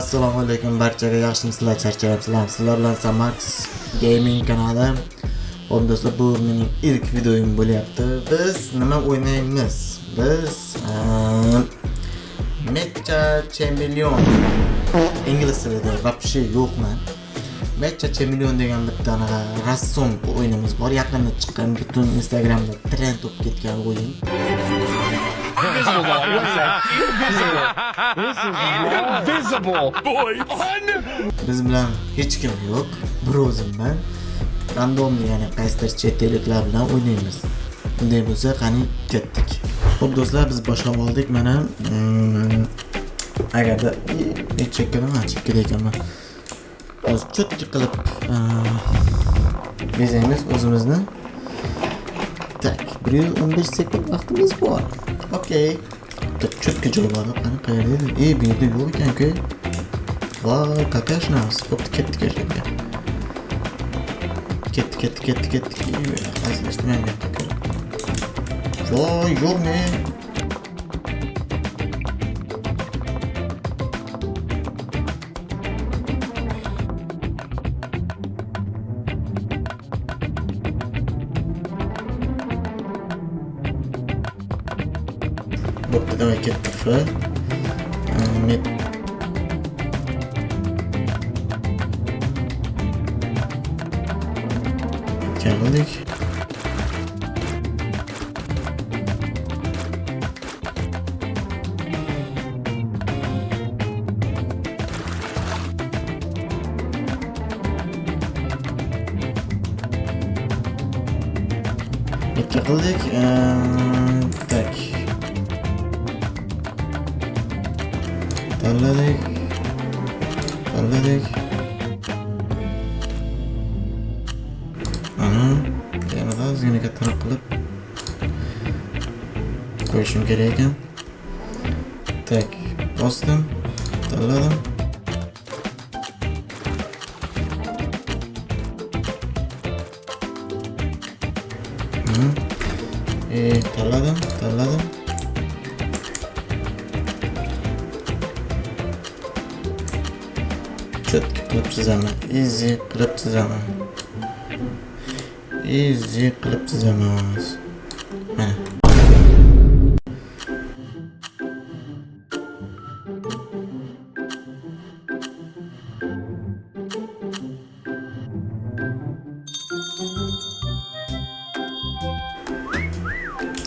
Assalomu alaykum barchaga, yaxshimisizlar, charchayapsizlar? Sizlar bilan Samax Gaming kanali. Hop do'stlar, bu mening ilk videoyim bo'lyapti. Biz nima o'ynaymiz? Biz Mecha Chameleon. Ingliz tilida вообще yo'qman. Mecha Chameleon degan bitta rassom o'yinimiz bor. Yaqinda chiqqan, butun Instagramda trend bo'lib ketgan o'yin. Invisible. Boy. Biz bilan hech kim yo'q. Bir o'zimman. Randomli, ya'ni qaysidir chet elliklar bilan o'ynaymiz. Bunday bo'lsa, qani ketdik. Xo'p do'stlar, biz boshlab oldik. Mana agarda chekkada ekanman. Hozir cho'tki qilib bezaymiz o'zimizni. Tak, 115 sekund vaqtimiz bor. Okey. Cho'tki joy bor. Qani qayerda edi? Bu yerda yo'q ekan-ku. Voy, kakashnas. Bo'pti, ketdik yerga. Ketdik. Azlashmayman. Voy, yo'q ne? Bo'pti, davay ketdik. Geldik. Yakaladık. Tak. Darladık. Yana ozgina kattaroq qilib qo'yishim kerak ekan. Tak, bosdim, tanladim. Tanladim. Cho'tki qilib chizaman, easy qilib chizaman. Mana.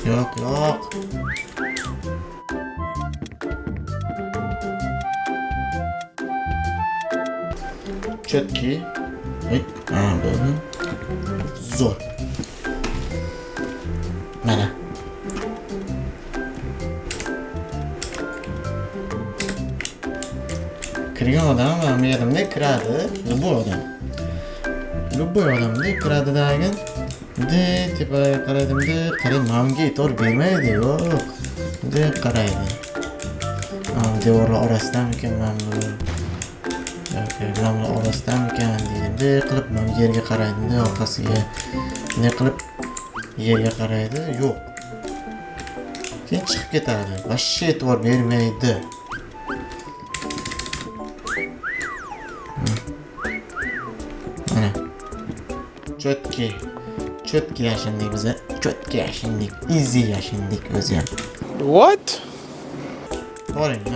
Yo'q. Cho'tki. Bo'ldi. Zo'r. Mana. Kirgan odam va merimda kiradi. Любой odamda kiradi degan. Tepaga qaradimda, menga e'tibor bermaydi, yo'q. Qaraydi. Devorlar orasidanmikan mana bu? Devorlar orasidanmikan dedim. Qilib men yerga qaraydim, orqasiga. Ne qilib yerga qaraydi? Yo'q. Keyin chiqib ketadi. Vashshe e'tibor bermaydi. Mana. Cho'tki yashindik biza. Cho'tki yashindik. Easy yashindik o'zi ham. What? Boring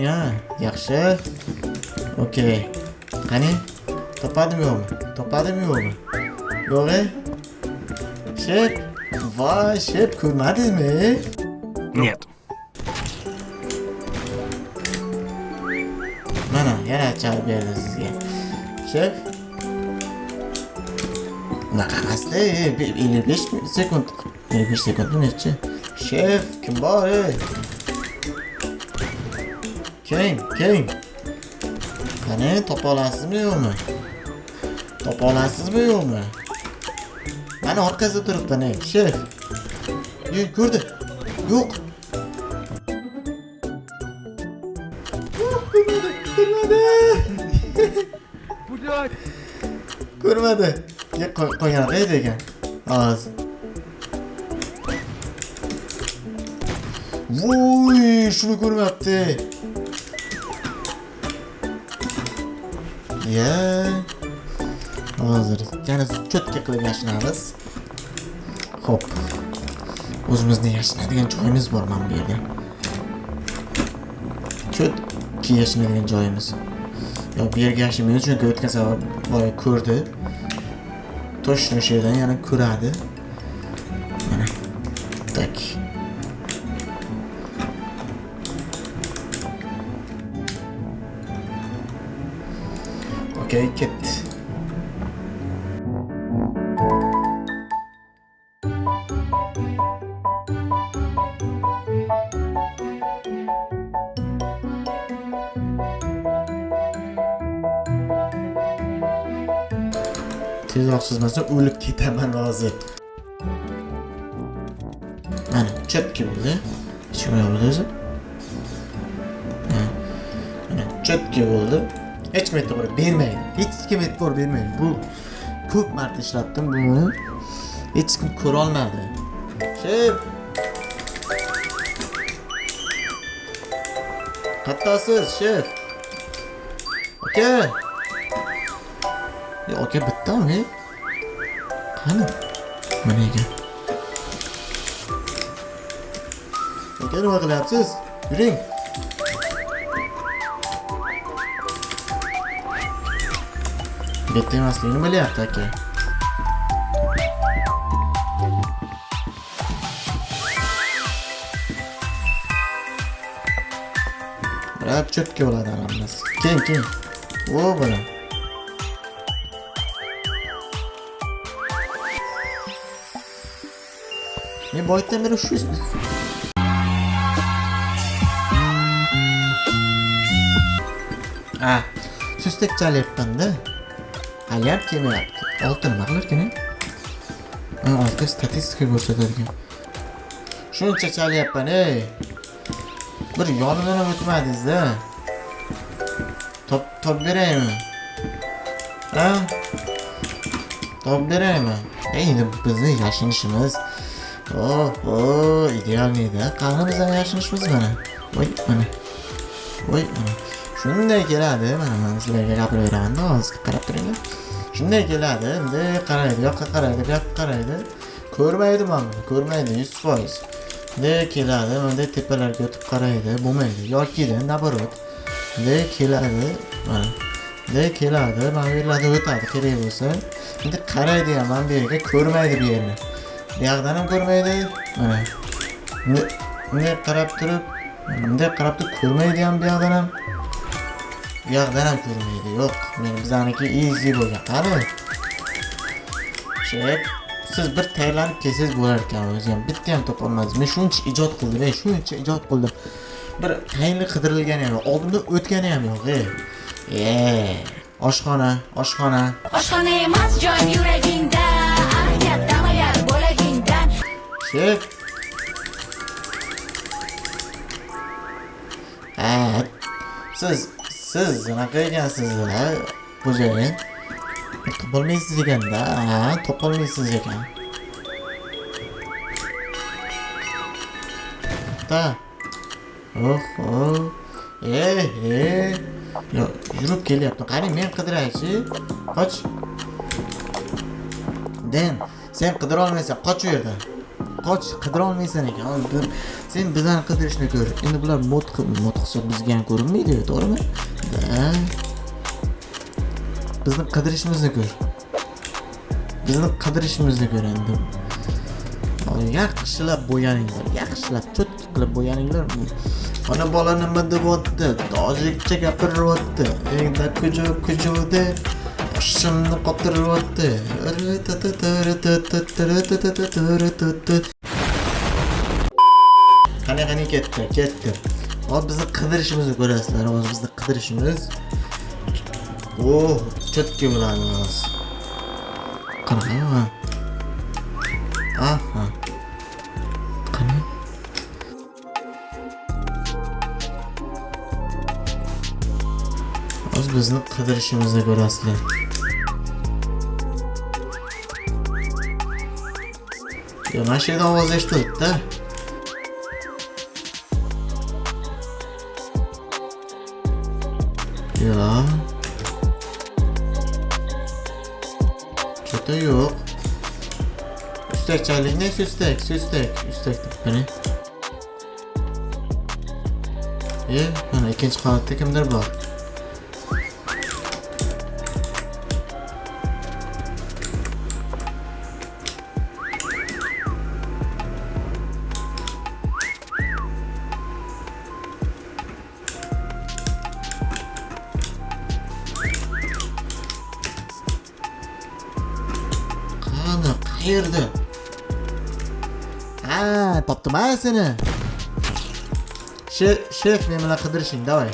ha. Yaxshi. Okey. Qani? Topadimmi yo'qmi? Yo'q-e? Shep. Voy, Shep, ko'rmadingmi? Нет. Mana, yana chalib berdim sizga. Shep. Bunaqa emasda, 55 sekund. 55 sekundmi nechi? Shep, kim bor? Keng. Qani, topa olasizmi yo'qmi? Mana orqasida turibdi, ne? Shef. Ko'rdi. Yo'q. Ko'rmadi. Qo'ygan ekan. Hozir. Voy, shuni ko'rmabdi. Ya. Hozir yana cho'tka qilib yashinamiz. Xo'p. O'zimizni yashinadigan joyimiz bor mana bu yerda. Cho'tka yashinadigan joyimiz. Yo, bu yerga yashamaydi chunki o'tgan safar boya ko'rdi. Toshni o'sha yerdan yana ko'radi. Mana. Tak. Okey, ketdi. Tezroq chizmasam o'lib ketaman hozir. Mana cho'tka bo'ldi. Hech kim yo'q o'zi. Mana cho'tka bo'ldi. Hech kim e'tibor bermaydi. Hech kim e'tibor bermaydi. Bu ko'p marta ishlatdim buni. Hech kim ko'ra olmadi. Shef. Qattasiz, shef. Aka. Aka bittami? Qani? Mana ekan. Aka nima qilyapsiz? Yuring. Bitta emasligini bilyapti aka. Birab cho'tka bo'ladi hammasi. Keyin. O buni. Men boydan beri shu sustak chalyapman-da. Haliyam kelmayapti. Olti nima qilarkan? Olti statistika ko'rsatadigan. Shuncha chalyapman, ey. Bir yonidan ham o'tmadingiz-da. Top beraymi? Ha? Top beraymi? Endi bizni yashinishimiz. Idealniydi. Qani bizdan yashinishimiz mana. Voy, mana. Shunday keladi, mana sizlarga gapirib beraman-da, hozir qarab turinglar. Shunday keladi, endi qaraydi, yoqqa qaraydi, bu yoqqa qaraydi. Ko'rmaydi mana, ko'rmaydi 100%. Bunday keladi, bunday tepalarga o'tib qaraydi, bo'lmaydi. Yoki-da naborot. Bunday keladi, mana. Bunday keladi, mana bu yerlarda o'tadi, kerak bo'lsa. Endi qaraydi ham mana bu yerga, ko'rmaydi bu yerni. Bu yoqdan ham ko'rmaydi, mana. Bunday qarab turib, ko'rmaydi ham bu yoqdan ham. Bu yoqdan ham ko'rmaydi. Yo'q, men bizaniki easy bo'lgan. Qani? Shep, siz bir tayyorlanib kelsangiz bo'lar ekan, o'zi ham bitta ham topolmadingiz. Men shuncha ijod qildim, Bir tayinli qidirilgani ham yo'q, oldimda o'tgani ham yo'q, oshxona. Oshxona emas, joy yuragingda, katta amaliyat bo'lagingdan. Shep. Siz unaqa ekansiz-da, xo'jayin. Topolmaysiz ekanda, topolmaysiz ekan. Ta. Yo, yurib kelyapti. Qani men qidiraychi. Qoch. Den, sen qidira olmaysan, qoch u yerdan. Qoch, qidira olmaysan ekan. Sen bizani qidirishni ko'r. Endi bular mod qilsa bizga ham ko'rinmaydi, to'g'rimi? Bizni qidirishimizni ko'r. Endi. Yaxshilab bo'yaninglar, yaxshilab cho'tka qilib bo'yaninglar. Ona bola nima deyapti? Tojikcha gapiryapti. Endi kujo deb boshimni qotiryapti. Qani ketdi. Hozir bizni qidirishimizni ko'rasizlar. Hozir bizni qidirishimiz. Cho'tka bo'ladi hozir. Qanaqa? Aha. Qani? Hozir bizni qidirishimizni ko'rasizlar. Yo, mana shu yerdan ovoz eshitildi-da. Yo. Üstte yok. Üstek çaylık ne? Üstek. Üstek. Hani? Hani ikinci kanatta kimdir bor? Qayerda? Ha, topdim ha seni. Shef men bilan qidirishing, davay.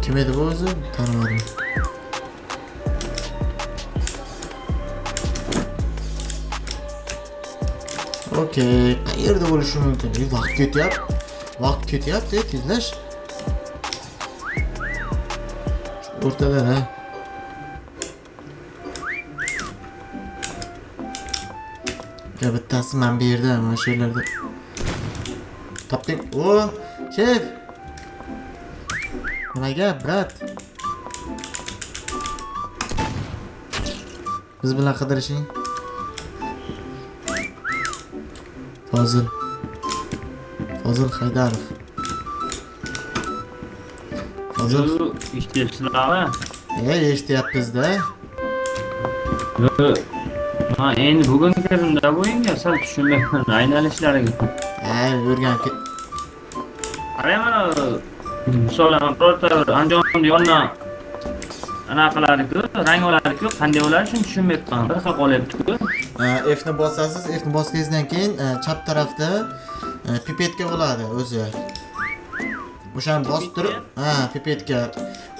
Kim edi bu o'zi? Tanimadim. Okey, qayerda bo'lishi mumkin? Vaqt ketyapti, tezlash. O'rtada ha. Ya bittasi men bu yerda, mana shu yerlarda. Topding. O, shef. Nima gap, brat? Biz bilan qidirishing. Fozil Haydarov. Fozil ishlayapsizlarmi? eshityapmiz-da. Ha, endi bugungi kunda bo'yinga sal tushunmayman aylanishlariga. O'rganib Qarayman, misolan birorta anjomni yonidan anaqa qiladi-ku, rang oladi-ku, qanday bo'ladi shuni tushunmayapman. Bir xil qolyapti-ku. F ni bosasiz, F ni bosganingizdan keyin chap tarafda pipetka bo'ladi o'zi. O'shani bosib turib, pipetka.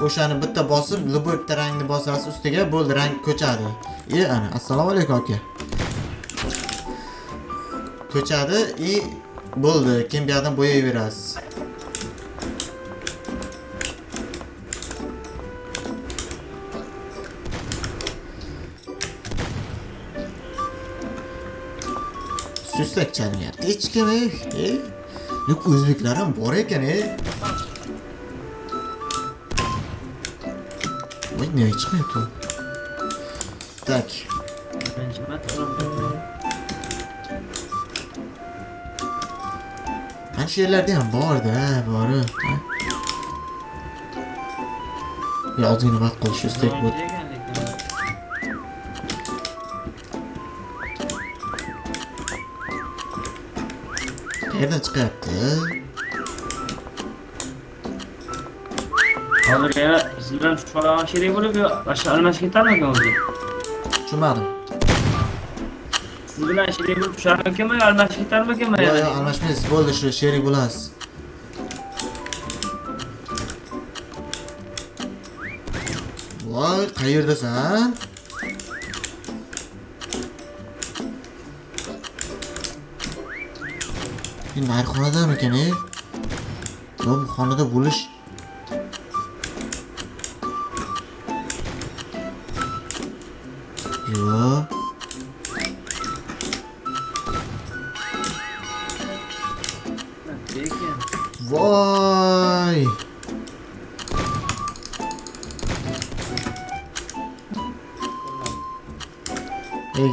O'shani bitta bosib, любой bitta rangni bosasiz ustiga, bo'ldi, rang ko'chadi. Ana, assalomu alaykum aka. Ko'chadi, bo'ldi, keyin bu yerdan bo'yayverasiz. Süslek chalinyapti. Hech kim, Yo'q, o'zbeklar ham bor ekan, Voy, nima chiqyapti? Tak. Mana shu yerlarda ham bor-da, bori. Ya ozgina vaqt qolish ustak bu. Qayerdan chiqyapti? Hozir yana siz bilan tushib sherik bo'lib, boshqa almashib ketarmikan o'zi? Tushunmadim. Siz bilan sherik bo'lib tusharmikanmi, almashib ketarmikanmi? Yo'q, almashmaysiz, bo'ldi, shu sherik bo'lasiz. Voy, qayerdasan? Narxonadamikan, Bu xonada bo'lish. Yo'q. Voy.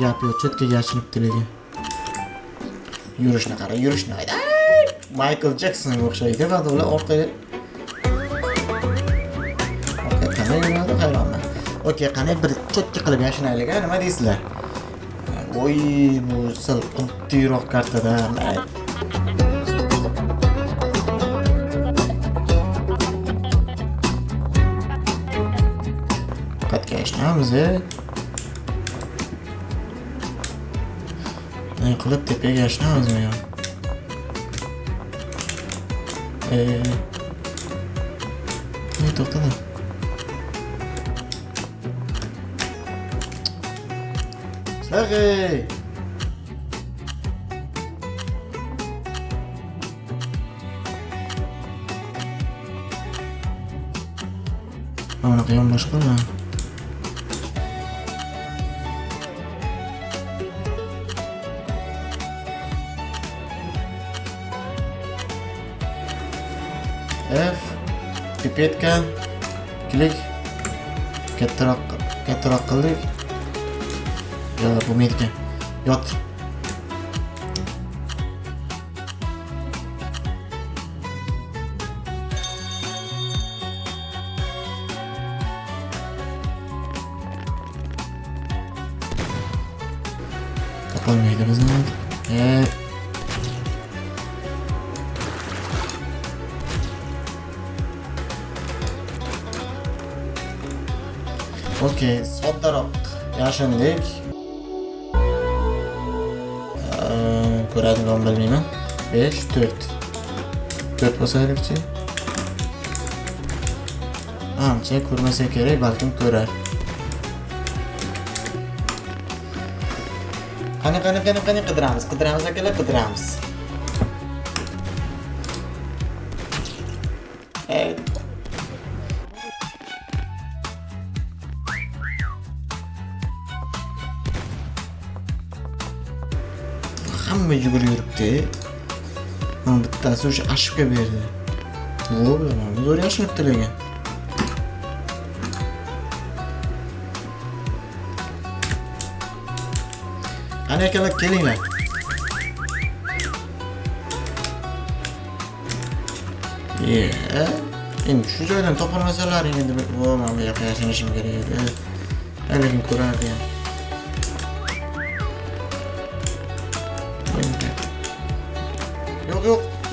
Gap yo'q, chetga yashinibdi lekin. Yurishni qara, yurishni. Michael Jacksonga o'xshaydi va ular orqaga. Okey, qanday yuradi, hayronman. Okey, qanday bir cho'tki qilib yashinaylik, nima deysizlar? Voy, bu sal qattiqroq kartada. Qatga yashnamiz, Ne qilib tepaga yashnamizmi yo? To'xtadim. Sag'ey. Mana qiyam boshqami? F, pipetka, Kichiklik. Kattaroq qildik. Yo, bo'lmaydi ekan. Yot. Topolmaydi bizni. Okey, soddaroq yashindik. Ko'radigan bilmayman. 5, 4. 4 bo'lsa-chi. Ancha ko'rmasa kerak, balkim ko'rar. Qani qidiramiz akalar, qidiramiz. Hamma yuribdi. Mana bittasi o'sha ashibga berdi. Voy, mana zo'r yashinibdi lekin. Qani akalar, kelinglar. Endi shu joydan topolmasalaring endi mana bu yoqqa yashinishim kerak edi. Lekin ko'rardi ham.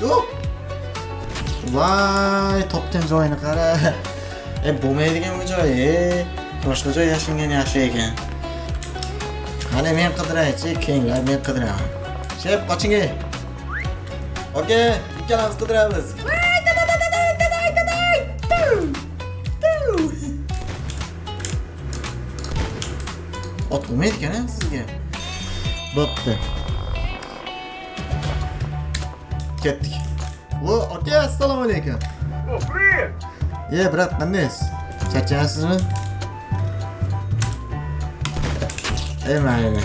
Yo'q. Vay, topgan joyini qara. Bo'lmaydigan bu joy. Boshqa joy yashingan yaxshi ekan. Qani men qidiraychi, keyinlar men qidiraman. Shep, qoching. Okey, ikkalamiz qidiramiz. Ot bo'lmaydi ekan sizga. Bo'pti. Ketdik. Okey, assalomu alaykum. Brat, qandaysiz? Charchaysizmi? Mayli.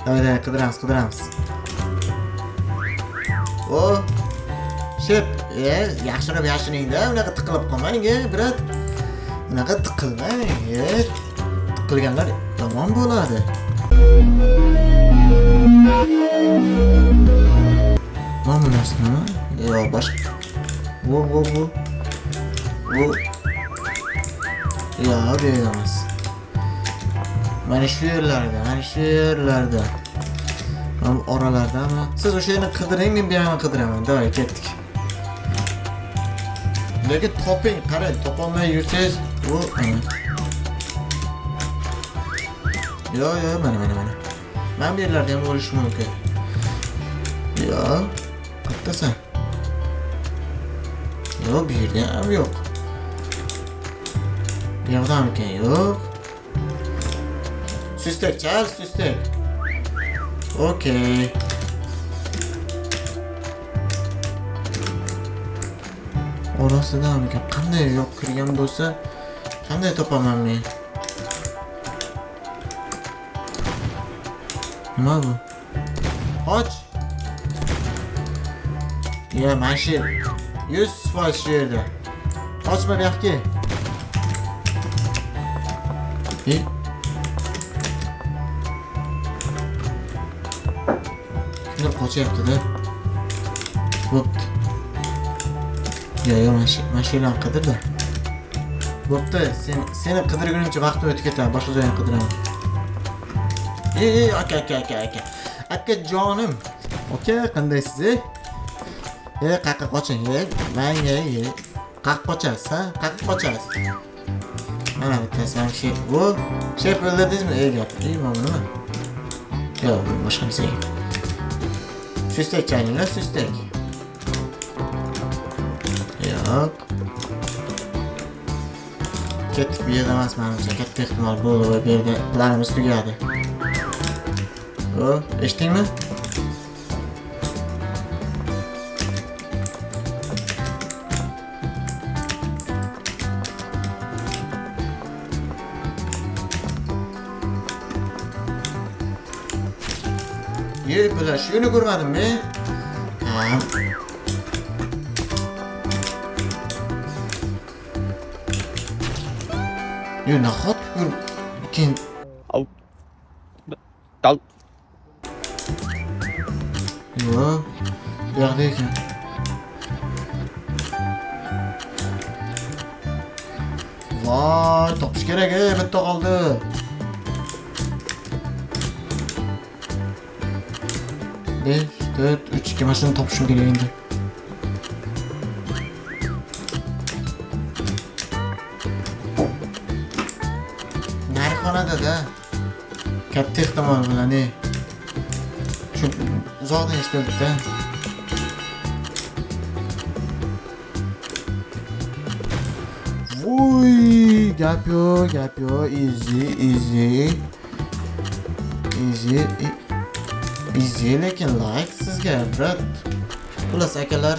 Davay, qidiramiz. Shep, yaxshirab yashining-da, unaqa tiqilib qolmang, brat. Unaqa tiqilmang, tiqilganlar yomon bo'ladi. Mana bu narsa nima? Boshqa. Bu. Bu emas. Mana shu yerlarda. Mana bu oralardami? Siz o'sha yerni qidiring, men bu yerni qidiraman. Davay, ketdik. Lekin toping, qarang, topolmay yursangiz, mana. Mana bu yerlarda ham bo'lishi mumkin. Qayerdasan? Bu yerda ham yo'q. Bu yoqdamikan? Yo'q. Sustak, sustak. Okey. Orasidamikan? Qanday yo'q kirgan bo'lsa, qanday topaman men? Nima bu? Qoch. Mana shu 100% shu yerda. Qochma bu yoqqa. Kimdir qochyapti-da. Bo'pti. Mashinani qidirdi. Bo'pti, seni qidirgunimcha vaqtim o'tib ketadi, boshqa joyni qidiraman. Aka. Aka jonim. Okey, qandaysiz? Qayerga qoching? Menga qayerga qochasiz, ha? Qayerga qochasiz? Mana bittasi ham shu. Bu shep o'ldirdingizmi? Gap. Mana nima? Yo'q, boshqa narsa. Sustak chayninglar, sustak. Yo'q. Ketdik, bu yerda emas, menimcha katta ehtimol bu yerda planimiz tugadi. Eshitdingmi? Bular shuni ko'rmadimmi? Yo, nahot keyin Dal. yo, bu yoqda ekan. Voy, topish kerak, bitta qoldi. Besh, 4, 3, 2 mashina topishim kerak endi. Narxonada-da. Katta ehtimol bilan, shu uzoqdan eshitildi-da. Voy, gap yo'q, easy lekin like sizga, brat. Xullas akalar,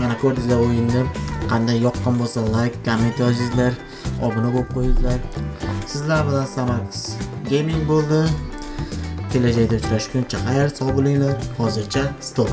mana ko'rdingizlar o'yinni. Qanday yoqqan bo'lsa like, komment yozingizlar, obuna bo'lib qo'yingizlar. Sizlar bilan Samax Gaming bo'ldi. Kelajakda uchrashguncha xayr, sog' bo'linglar. Hozircha stop.